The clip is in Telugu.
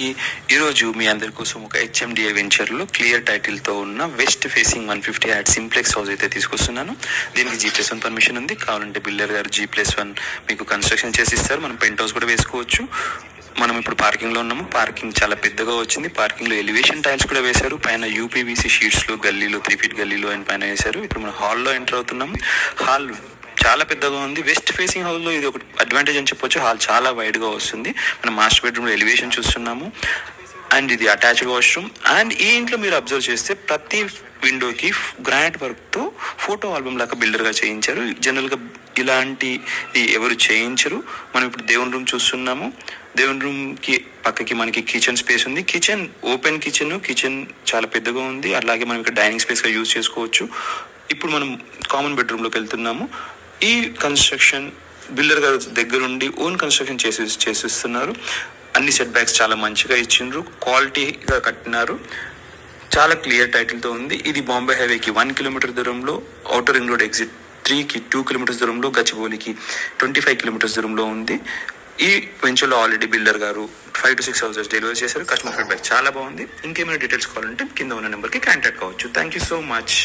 ఈ ఈరోజు మీ అందరి కోసం ఒక హెచ్ఎండిఏ వెంచర్లో క్లియర్ టైటిల్తో ఉన్న west facing 150 add simplex house అయితే తీసుకొస్తున్నాను. దీనికి G+1 పర్మిషన్ ఉంది. కావాలంటే బిల్డర్ గారు G+1 మీకు కన్స్ట్రక్షన్ చేసి ఇస్తారు. మనం పెంట్ హౌస్ కూడా వేసుకోవచ్చు. మనం ఇప్పుడు పార్కింగ్లో ఉన్నాము. పార్కింగ్ చాలా పెద్దగా వచ్చింది. పార్కింగ్లో ఎలివేషన్ టైల్స్ కూడా వేశారు. పైన యూపీవీసీ షీట్స్లో గల్లీలో 3 feet గల్లీలో అండ్ పైన వేశారు. ఇప్పుడు మనం హాల్లో ఎంటర్ అవుతున్నాము. హాల్ చాలా పెద్దగా ఉంది. వెస్ట్ ఫేసింగ్ హౌస్లో ఇది ఒక అడ్వాంటేజ్ అని చెప్పొచ్చు. హాల్ చాలా వైడ్గా వస్తుంది. మనం మాస్టర్ బెడ్రూమ్లో ఎలివేషన్ చూస్తున్నాము అండ్ ఇది అటాచ్డ్ వాష్రూమ్. అండ్ ఈ ఇంట్లో మీరు అబ్జర్వ్ చేస్తే ప్రతి విండోకి గ్రానైట్ వర్క్తో ఫోటో ఆల్బమ్ లాగా బిల్డర్గా చేయించారు. జనరల్గా ఇలాంటి ఎవరు చేయించరు. మనం ఇప్పుడు దేవుని రూమ్ చూస్తున్నాము. దేవుని రూమ్కి పక్కకి మనకి కిచెన్ స్పేస్ ఉంది. కిచెన్ ఓపెన్ కిచెన్ చాలా పెద్దగా ఉంది. అలాగే మనం ఇక్కడ డైనింగ్ స్పేస్గా యూజ్ చేసుకోవచ్చు. ఇప్పుడు మనం కామన్ బెడ్రూమ్లోకి వెళ్తున్నాము. ఈ కన్స్ట్రక్షన్ బిల్డర్ గారు దగ్గరుండి ఓన్ కన్స్ట్రక్షన్ చేసిస్తున్నారు. అన్ని సెట్ బ్యాక్స్ చాలా మంచిగా ఇచ్చిండ్రు, క్వాలిటీగా కట్టినారు. చాలా క్లియర్ టైటిల్తో ఉంది. ఇది బాంబే హైవేకి 1 kilometer దూరంలో, ఔటర్ రింగ్ రోడ్ ఎగ్జిట్ 3కి 2 kilometers దూరంలో, గచ్చిబౌలికి 25 kilometers దూరంలో ఉంది. ఈ వెంచర్లో ఆల్రెడీ బిల్డర్ గారు 5 to 6 houses డెలివరీ చేశారు. కస్టమర్ ఫీడ్బ్యాక్ చాలా బాగుంది. ఇంకేమైనా డీటెయిల్స్ కావాలంటే కింద ఉన్న నెంబర్కి కాంటాక్ట్ కావచ్చు. Thank you so much.